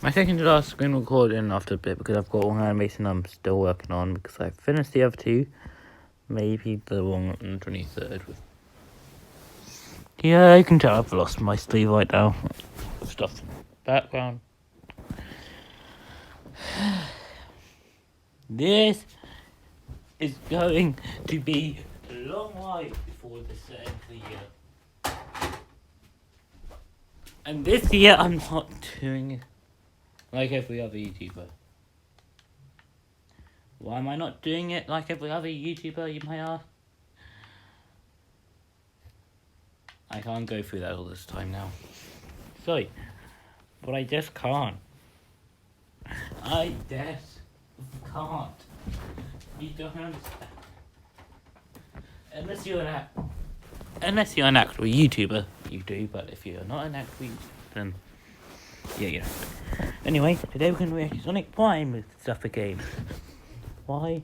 My second to last screen recording after a bit because I've got one animation I'm still working on because I finished the other two. Maybe the one on the 23rd. Yeah, you can tell I've lost my sleeve right now. Stuff in the background. This is going to be a long while before the end of the year. And this year I'm not doing it like every other YouTuber. Why am I not doing it like every other YouTuber, you might ask? I can't go through that all this time now. Sorry, but I just can't. I just can't. You don't understand. Unless you're an actual YouTuber, you do, but if you're not an actual YouTuber, then yeah. Anyway, today we're going to react to Sonic Prime with stuff again. Why?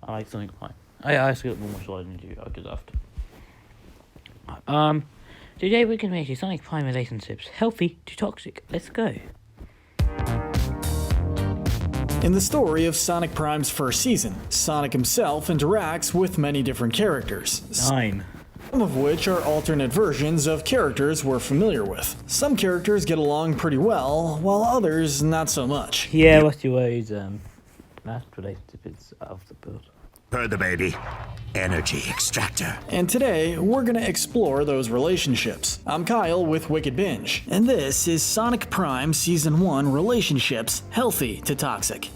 I like Sonic Prime. I actually got one more slide into it, I could have. Today we're going to react to Sonic Prime relationships, healthy to toxic. Let's go. In the story of Sonic Prime's first season, Sonic himself interacts with many different characters. 9. Some of which are alternate versions of characters we're familiar with. Some characters get along pretty well, while others not so much. Yeah, what's your worries, last relationship is of the build. Per the baby. Energy extractor. And today, we're gonna explore those relationships. I'm Kyle with Wicked Binge, and this is Sonic Prime Season 1 Relationships, Healthy to Toxic.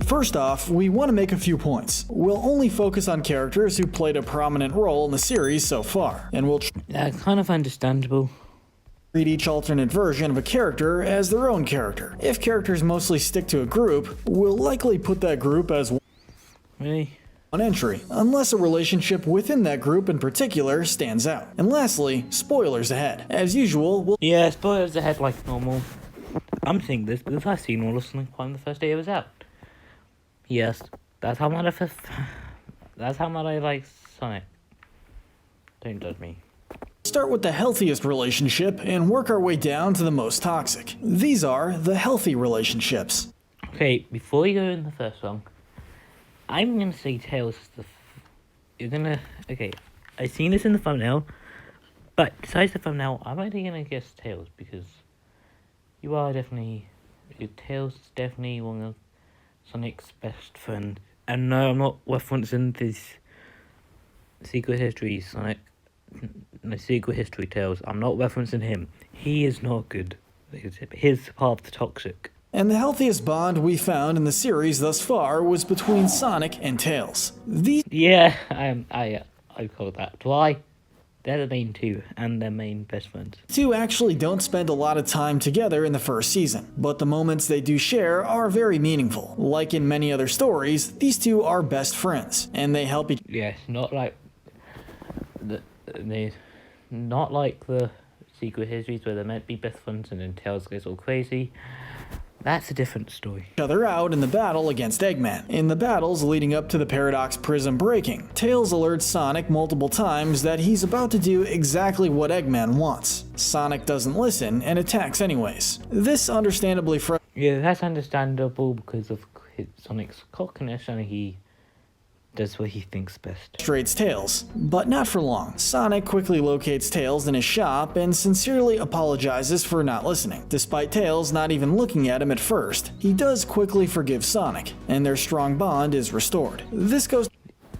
First off, we want to make a few points. We'll only focus on characters who played a prominent role in the series so far, and we'll Kind of understandable. treat each alternate version of a character as their own character. If characters mostly stick to a group, we'll likely put that group as Really? one entry, unless a relationship within that group in particular stands out. And lastly, spoilers ahead. As usual, we'll Yeah, spoilers ahead like normal. I'm saying this because I've seen all of Sonic Prime the first day it was out. Yes, that's how much I like Sonic. Don't judge me. start with the healthiest relationship and work our way down to the most toxic. These are the healthy relationships. Okay, before we go in the first one, I'm gonna say Tails is okay, I've seen this in the thumbnail, but besides the thumbnail, I'm only gonna guess Tails because Tails is definitely one of Sonic's best friend. And no, I'm not referencing this Secret History Sonic. No, Secret History Tales. I'm not referencing him. He is not good. He's part of the toxic. And the healthiest bond we found in the series thus far was between Sonic and Tails. These I call that. Why? They're the main two, and their main best friends. two actually don't spend a lot of time together in the first season, but the moments they do share are very meaningful. Like in many other stories, these two are best friends, and they help each Yes, not like the Secret Histories where they're meant to be best friends and then Tails goes all crazy. That's a different story. other out in the battle against Eggman. In the battles leading up to the Paradox Prism breaking, Tails alerts Sonic multiple times that he's about to do exactly what Eggman wants. Sonic doesn't listen and attacks anyways. This understandably Yeah, that's understandable because of Sonic's cockiness and he does what he thinks best. frustrates Tails, but not for long. Sonic quickly locates Tails in his shop and sincerely apologizes for not listening. Despite Tails not even looking at him at first, he does quickly forgive Sonic, and their strong bond is restored. This goes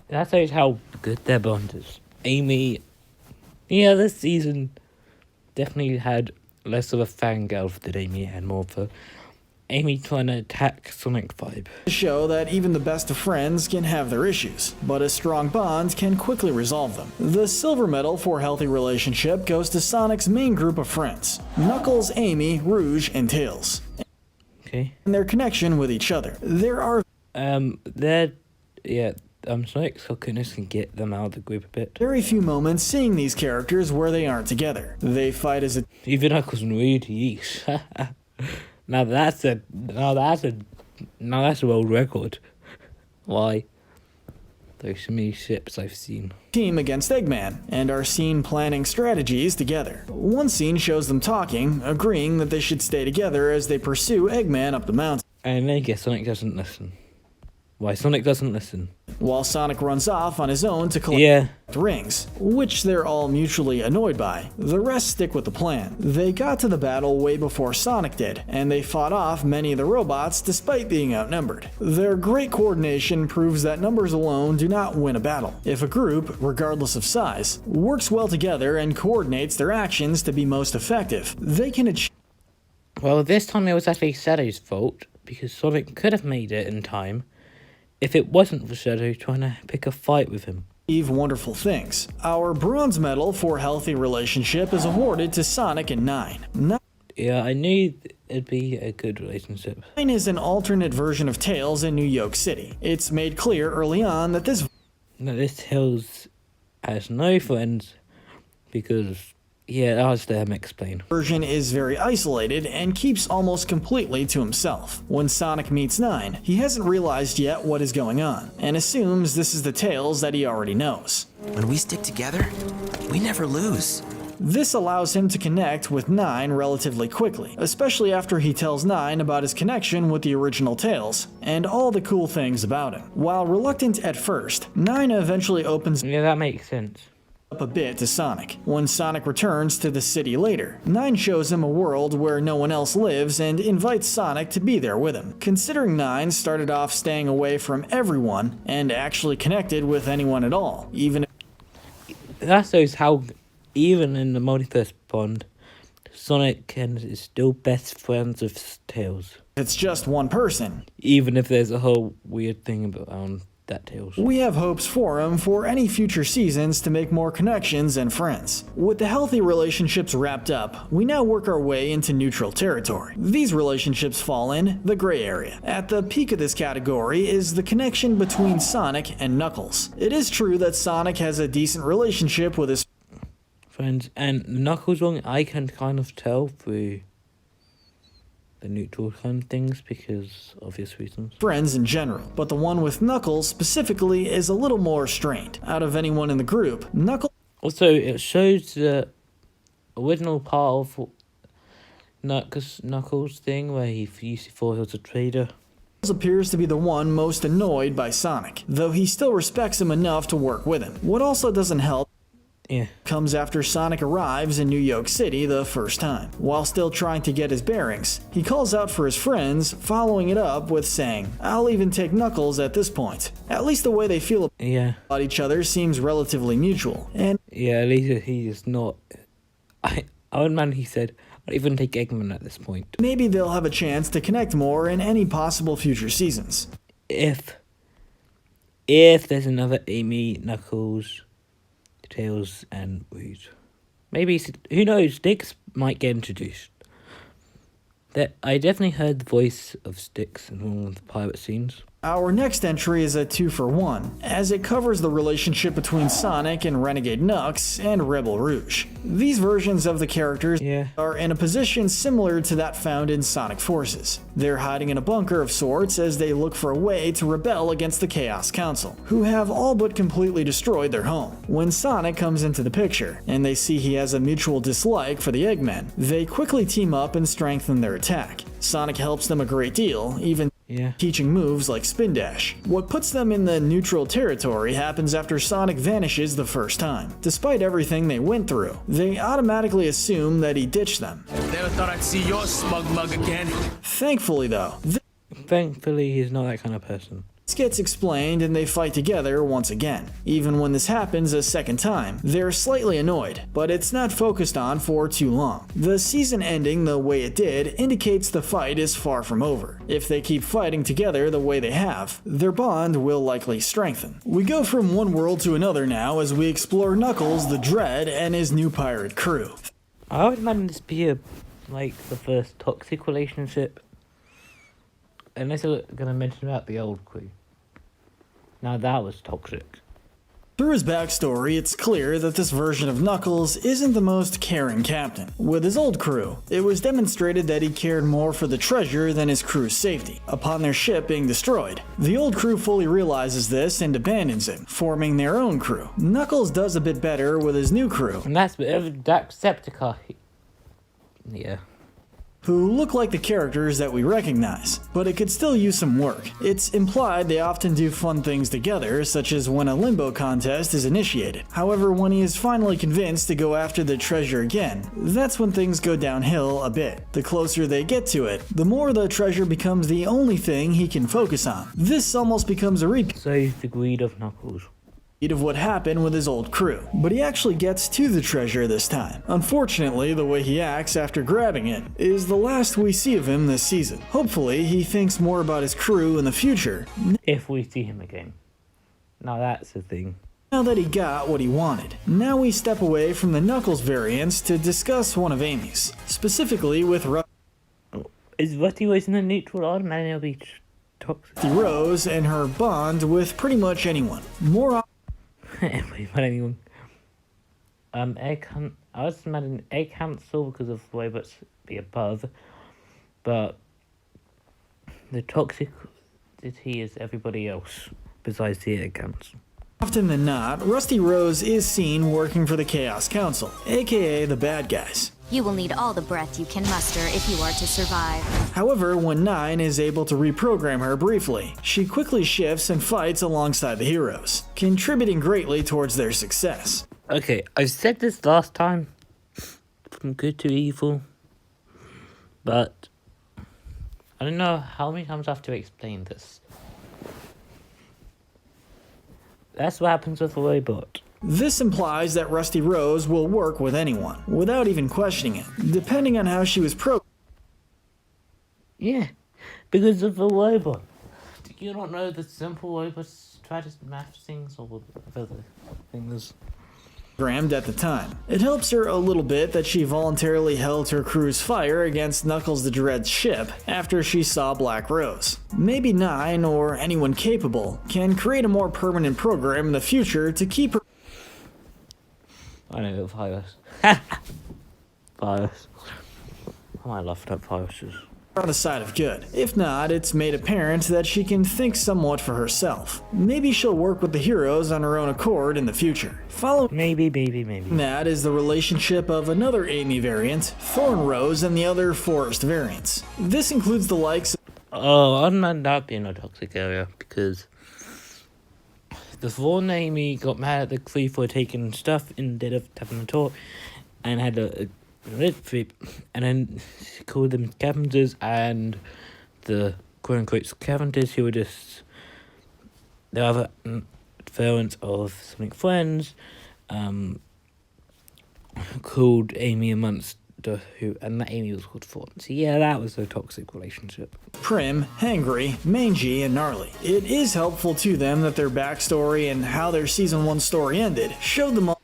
That shows how good their bond is. Amy, this season definitely had less of a fangirl than Amy and more of a Amy trying to attack Sonic vibe. to show that even the best of friends can have their issues, but a strong bond can quickly resolve them. The silver medal for healthy relationship goes to Sonic's main group of friends: Knuckles, Amy, Rouge, and Tails, Okay. and their connection with each other. There are Sonic's cockiness can get them out of the group a bit. very few moments seeing these characters where they aren't together. They fight as a Even Knuckles and Rouge, yeesh. Now that's a world record. Why? There's so many ships I've seen. Team against Eggman and are seen planning strategies together. One scene shows them talking, agreeing that they should stay together as they pursue Eggman up the mountain. And I guess Sonic doesn't listen. Why Sonic doesn't listen? While Sonic runs off on his own to collect Yeah. rings, which they're all mutually annoyed by. The rest stick with the plan. They got to the battle way before Sonic did, and they fought off many of the robots despite being outnumbered. Their great coordination proves that numbers alone do not win a battle. If a group, regardless of size, works well together and coordinates their actions to be most effective, they can achieve. Well, this time it was actually Shadow's fault, because Sonic could have made it in time if it wasn't for Shadow trying to pick a fight with him. Wonderful things. Our bronze medal for healthy relationship is awarded to Sonic and 9. Yeah, I knew it'd be a good relationship. 9 is an alternate version of Tails in New York City. It's made clear early on that this Tails has no friends because, yeah, I'll just let him explain. version is very isolated and keeps almost completely to himself. When Sonic meets 9, he hasn't realized yet what is going on, and assumes this is the Tails that he already knows. When we stick together, we never lose. This allows him to connect with 9 relatively quickly, especially after he tells 9 about his connection with the original Tails, and all the cool things about him. While reluctant at first, 9 eventually opens Yeah, that makes sense. up a bit to Sonic. When Sonic returns to the city later, 9 shows him a world where no one else lives and invites Sonic to be there with him. Considering 9 started off staying away from everyone and actually connected with anyone at all, even if That shows how, even in the multiverse bond, Sonic is still best friends with Tails. it's just one person. Even if there's a whole weird thing around that Tails. We have hopes for him for any future seasons to make more connections and friends. With the healthy relationships wrapped up, we now work our way into neutral territory. These relationships fall in the gray area. At the peak of this category is the connection between Sonic and Knuckles. It is true that Sonic has a decent relationship with his Friends, and Knuckles one I can kind of tell through the neutral kind of things because obvious reasons. friends in general, but the one with Knuckles specifically is a little more strained. Out of anyone in the group, Knuckles Also, it shows the original part of Knuckles thing where he used to thought he was a traitor. appears to be the one most annoyed by Sonic, though he still respects him enough to work with him. What also doesn't help Yeah. comes after Sonic arrives in New York City the first time. While still trying to get his bearings, he calls out for his friends, following it up with saying, "I'll even take Knuckles at this point." At least the way they feel Yeah. about each other seems relatively mutual, and Yeah, at least he is not. I would imagine he said, I'd even take Eggman at this point. maybe they'll have a chance to connect more in any possible future seasons. If there's another Amy, Knuckles, Tails, and Wood. Maybe, who knows, Styx might get introduced. I definitely heard the voice of Styx in one of the pirate scenes. Our next entry is a 2-for-1, as it covers the relationship between Sonic and Renegade Knux and Rebel Rouge. These versions of the characters Yeah. are in a position similar to that found in Sonic Forces. They're hiding in a bunker of sorts as they look for a way to rebel against the Chaos Council, who have all but completely destroyed their home. When Sonic comes into the picture, and they see he has a mutual dislike for the Eggmen, they quickly team up and strengthen their attack. Sonic helps them a great deal, even Yeah. teaching moves like Spin Dash. What puts them in the neutral territory happens after Sonic vanishes the first time. Despite everything they went through, they automatically assume that he ditched them. Never thought I'd see your smug mug again. Thankfully though, Thankfully, he's not that kind of person. this gets explained and they fight together once again. Even when this happens a second time, they're slightly annoyed, but it's not focused on for too long. The season ending the way it did indicates the fight is far from over. If they keep fighting together the way they have, their bond will likely strengthen. We go from one world to another now as we explore Knuckles the Dread and his new pirate crew. I would imagine this be the first toxic relationship. Unless they're going to mention about the old crew. Now that was toxic. Through his backstory, it's clear that this version of Knuckles isn't the most caring captain. With his old crew, it was demonstrated that he cared more for the treasure than his crew's safety, upon their ship being destroyed. The old crew fully realizes this and abandons him, forming their own crew. Knuckles does a bit better with his new crew, And that's Jacksepticeye. Yeah. who look like the characters that we recognize, but it could still use some work. It's implied they often do fun things together, such as when a limbo contest is initiated. However, when he is finally convinced to go after the treasure again, that's when things go downhill a bit. The closer they get to it, the more the treasure becomes the only thing he can focus on. This almost becomes a repeat So the greed of Knuckles. of what happened with his old crew, but he actually gets to the treasure this time. Unfortunately, the way he acts after grabbing it is the last we see of him this season. Hopefully, he thinks more about his crew in the future, If we see him again. Now that's the thing. now that he got what he wanted. Now we step away from the Knuckles variants to discuss one of Amy's, specifically with Is Rusty Rose in the neutral automatically toxic? Rusty Rose and her bond with pretty much anyone. More Anyway, but anyone. I was mad in Egg Council because of the way but be above, but the toxicity is everybody else besides the Egg Council. often than not, Rusty Rose is seen working for the Chaos Council, aka the bad guys. You will need all the breath you can muster if you are to survive. However, when Nine is able to reprogram her briefly, she quickly shifts and fights alongside the heroes, contributing greatly towards their success. Okay, I've said this last time, from good to evil, but I don't know how many times I have to explain this. That's what happens with a robot. This implies that Rusty Rose will work with anyone, without even questioning it, depending on how she was programmed. Yeah, because of a robot. Do you not know the simple robots try to math things or whatever the thing is? At the time. It helps her a little bit that she voluntarily held her crew's fire against Knuckles the Dread's ship after she saw Black Rose. Maybe Nine, or anyone capable, can create a more permanent program in the future to keep her. I know, virus. Virus. I might laugh at viruses. On the side of good. If not, it's made apparent that she can think somewhat for herself. Maybe she'll work with the heroes on her own accord in the future. Following Maybe. that is the relationship of another Amy variant, Thorn Rose, and the other Forest variants. This includes the likes of Oh, I'm not being a toxic area because the Thorn Amy got mad at the Cree for taking stuff instead of having a talk and had a red flip, and then she called them scavengers, and the quote unquote scavengers who were just the other variants of Sonic Friends called Amy a monster, and that Amy was called Thorn. So yeah, that was a toxic relationship. Prim, Hangry, Mangy, and Gnarly. It is helpful to them that their backstory and how their Season 1 story ended showed them all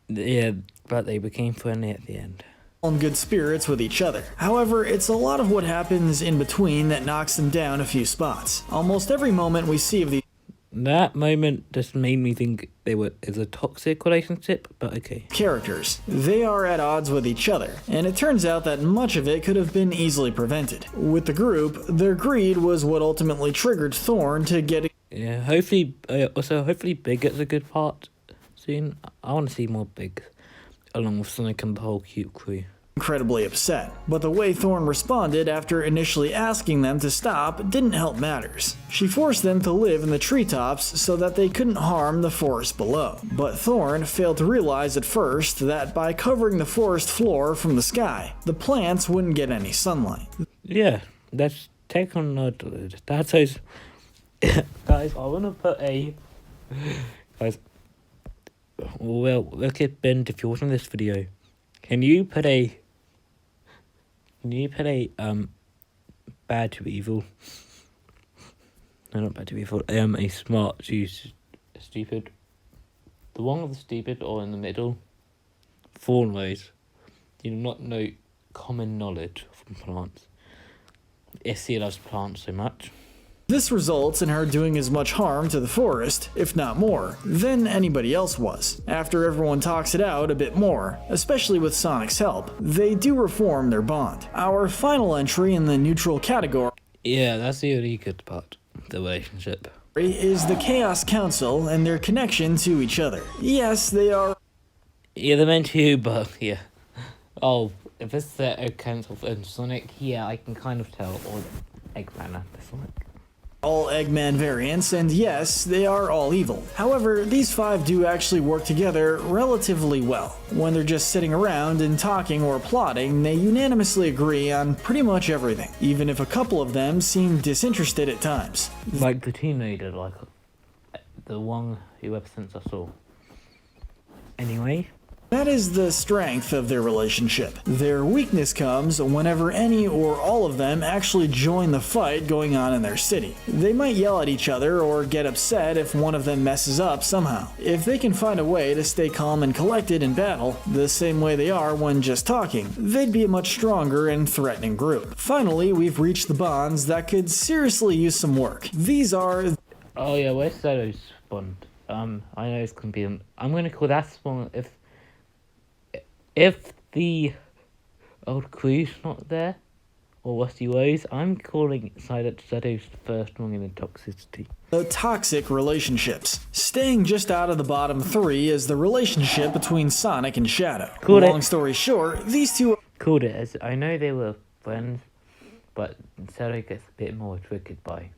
Yeah, but they became friendly at the end. in good spirits with each other. However, it's a lot of what happens in between that knocks them down a few spots. Almost every moment we see of these That moment just made me think it's a toxic relationship, but okay. characters, they are at odds with each other, and it turns out that much of it could have been easily prevented. With the group, their greed was what ultimately triggered Thorn to get Yeah, hopefully Big gets a good part soon. I want to see more Big, along with Sonic and the whole cute crew. incredibly upset. But the way Thorn responded after initially asking them to stop didn't help matters. She forced them to live in the treetops so that they couldn't harm the forest below. But Thorn failed to realize at first that by covering the forest floor from the sky, the plants wouldn't get any sunlight. Yeah, that's technology. That says, guys, I want to put a guys. Well, look at Ben. If you're watching this video, can you put a bad to evil? No, not bad to evil. A smart to stupid. The one with the stupid or in the middle. Thorn ways. You do not know common knowledge from plants. Essie loves plants so much. This results in her doing as much harm to the forest, if not more, than anybody else was. After everyone talks it out a bit more, especially with Sonic's help, they do reform their bond. Our final entry in the neutral category Yeah, that's the only good part, the relationship. is the Chaos Council and their connection to each other. Yes, they are Yeah, they're meant to, but yeah. Oh, if it's the Council and Sonic, yeah, I can kind of tell. Or Eggman and Sonic. all Eggman variants, and yes, they are all evil. However, these five do actually work together relatively well. When they're just sitting around and talking or plotting, they unanimously agree on pretty much everything, even if a couple of them seem disinterested at times. Like the team leader, like the one who represents us all. Anyway. That is the strength of their relationship. Their weakness comes whenever any or all of them actually join the fight going on in their city. They might yell at each other or get upset if one of them messes up somehow. If they can find a way to stay calm and collected in battle, the same way they are when just talking, they'd be a much stronger and threatening group. Finally, we've reached the bonds that could seriously use some work. These are... Oh yeah, where's Shadow's Bond? I know it's gonna be... I'm gonna call that one if the old crew's not there, or Rusty Rose, I'm calling Shadow's first one in the toxicity. The toxic relationships. Staying just out of the bottom three is the relationship between Sonic and Shadow. Called it. Long story short, these two Called it, as I know they were friends, but Shadow gets a bit more triggered by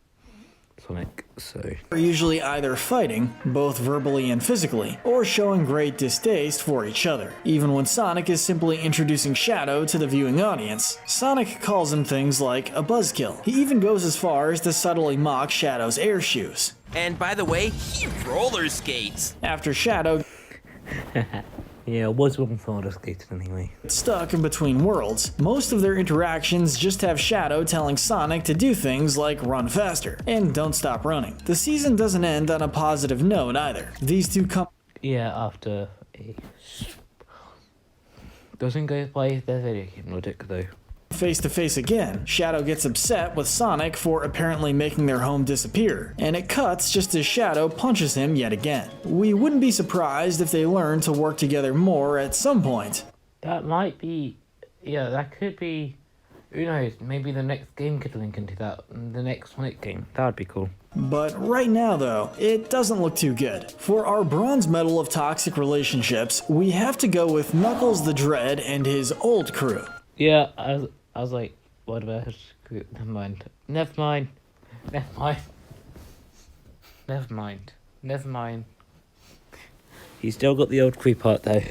Sonic, so... are usually either fighting, both verbally and physically, or showing great distaste for each other. Even when Sonic is simply introducing Shadow to the viewing audience, Sonic calls him things like a buzzkill. He even goes as far as to subtly mock Shadow's air shoes. And by the way, he roller skates. After Shadow Yeah, it was looking for the skates anyway. gets stuck in between worlds, most of their interactions just have Shadow telling Sonic to do things like run faster, and don't stop running. The season doesn't end on a positive note either. These two come Yeah, after a... Doesn't go by their video game logic though. face to face again. Shadow gets upset with Sonic for apparently making their home disappear, and it cuts just as Shadow punches him yet again. We wouldn't be surprised if they learn to work together more at some point. That might be... Yeah, that could be... Who knows, maybe the next game could link into that. The next Sonic game. That would be cool. But right now though, it doesn't look too good. For our bronze medal of toxic relationships, we have to go with Knuckles the Dread and his old crew. Yeah, I was like, what about his group? Never mind. Never mind. Never mind. Never mind. Never mind. He's still got the old creep part though.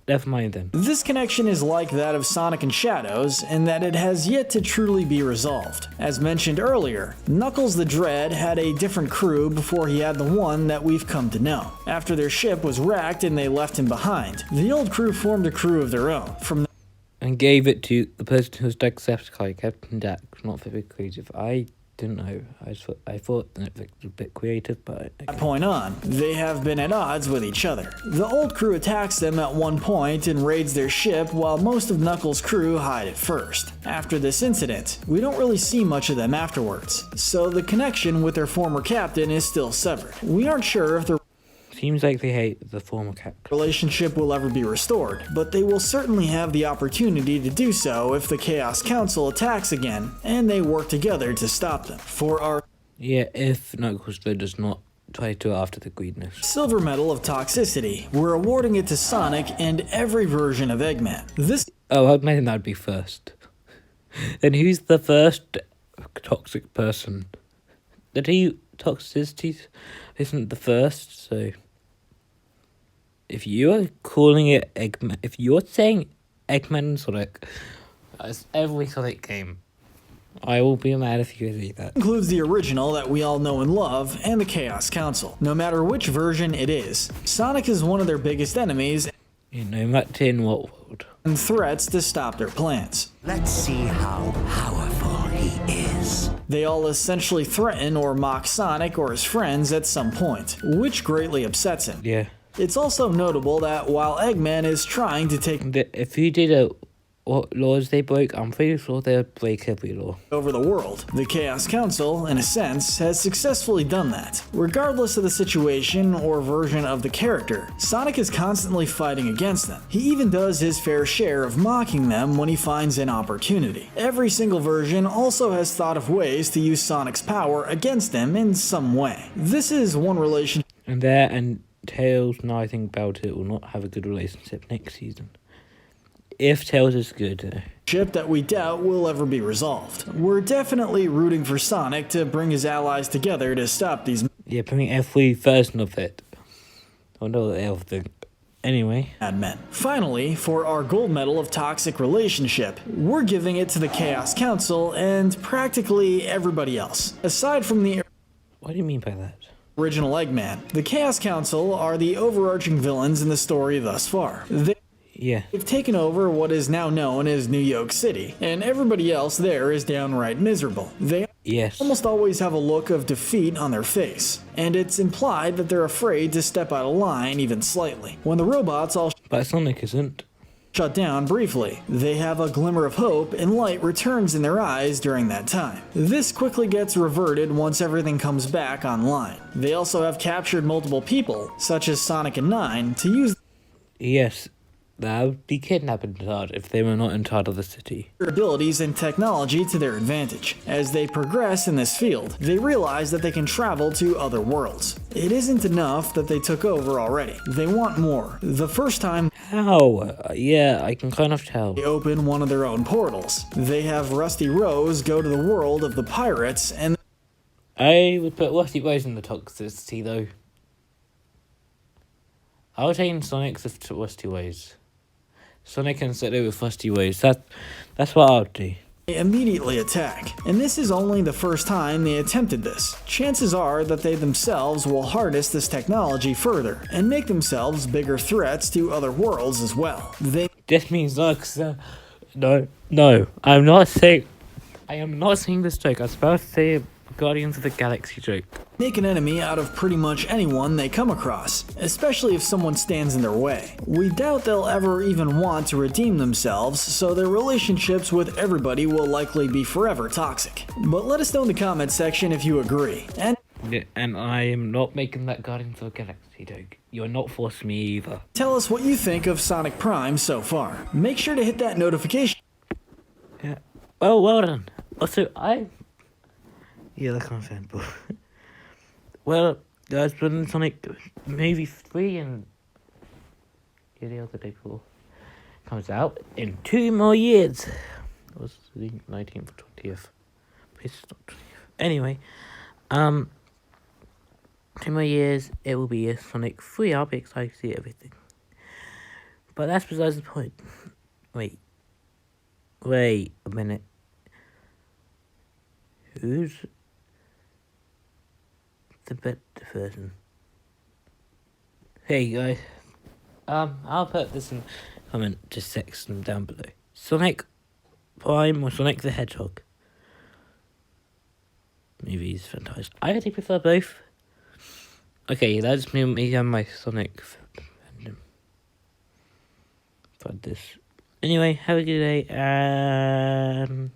Never mind then. This connection is like that of Sonic and Shadow's in that it has yet to truly be resolved. As mentioned earlier, Knuckles the Dread had a different crew before he had the one that we've come to know. After their ship was wrecked and they left him behind, the old crew formed a crew of their own. From And gave it to the person who's Decepticon, Captain Dax. Not very creative. I didn't know. I thought Netflix was a bit creative, but... that point on, they have been at odds with each other. The old crew attacks them at one point and raids their ship while most of Knuckles' crew hide at first. After this incident, we don't really see much of them afterwards, so the connection with their former captain is still severed. We aren't sure if the Seems like they hate the former captain. relationship will ever be restored, but they will certainly have the opportunity to do so if the Chaos Council attacks again, and they work together to stop them. For our Yeah, if Knuckles does not try to after the greediness. silver medal of toxicity, we're awarding it to Sonic and every version of Eggman. This Oh, I imagine that'd be first. Then who's the first toxic person? The two toxicities isn't the first, so... If you are calling it Eggman... If you're saying Eggman and Sonic as every Sonic game, I will be mad if you say that. includes the original that we all know and love, and the Chaos Council. No matter which version it is, Sonic is one of their biggest enemies No matter in what world. and threats to stop their plans. Let's see how powerful he is. They all essentially threaten or mock Sonic or his friends at some point, which greatly upsets him. Yeah. It's also notable that while Eggman is trying to take If you did a what laws they broke. I'm pretty sure they'll break every law. over the world. The Chaos Council, in a sense, has successfully done that. Regardless of the situation or version of the character, Sonic is constantly fighting against them. He even does his fair share of mocking them when he finds an opportunity. Every single version also has thought of ways to use Sonic's power against them in some way. This is one relationship And Tails, now I think about it, will not have a good relationship next season. If Tails is good. that we doubt will ever be resolved. We're definitely rooting for Sonic to bring his allies together to stop these Yeah, bring every version of it. Oh no, everything. Anyway. mad men. Finally, for our gold medal of toxic relationship, we're giving it to the Chaos Council and practically everybody else. Aside from the What do you mean by that? original Eggman, the Chaos Council are the overarching villains in the story thus far. Yeah. They've taken over what is now known as New York City, and everybody else there is downright miserable. They Yes. almost always have a look of defeat on their face, and it's implied that they're afraid to step out of line even slightly. When the robots all But Sonic isn't. shut down briefly, they have a glimmer of hope and light returns in their eyes during that time. This quickly gets reverted once everything comes back online. They also have captured multiple people, such as Sonic and Nine, to use Yes. That would be kidnapping Todd if they were not in charge of the city. their abilities and technology to their advantage. As they progress in this field, they realize that they can travel to other worlds. It isn't enough that they took over already. They want more. The first time How? Yeah, I can kind of tell. they open one of their own portals, they have Rusty Rose go to the world of the pirates, and I would put Rusty Rose in the toxicity though. I would change Sonic's to Rusty Rose. Sonic can sit there with Rusty Rose. That's what I would do. they immediately attack. And this is only the first time they attempted this. Chances are that they themselves will harness this technology further and make themselves bigger threats to other worlds as well. They This means no. I'm not saying. I am not saying this joke. I was about to say Guardians of the Galaxy joke. make an enemy out of pretty much anyone they come across, especially if someone stands in their way. We doubt they'll ever even want to redeem themselves, so their relationships with everybody will likely be forever toxic. But let us know in the comments section if you agree. And Yeah, and I am not making that Guardians of the Galaxy joke. You're not forcing me either. tell us what you think of Sonic Prime so far. Make sure to hit that notification Yeah. Well done. Also, yeah, that's kind of fan, but well, there's been Sonic movie 3 and the other day before comes out in 2 more years. It was the 19th or 20th. It's not 20th. Anyway, 2 more years, it will be a Sonic 3. I'll be excited to see everything. But that's besides the point. Wait a minute. Who's the better version? Hey guys, I'll put this in comment section down below. Sonic Prime or Sonic the Hedgehog? Movie is fantastic. I actually prefer both. Okay, that's me and my Sonic fandom. For this. Anyway, have a good day and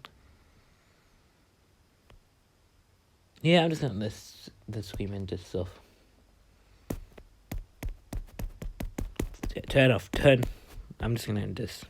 yeah, I'm just gonna let the scream into stuff. Turn off. I'm just gonna end this.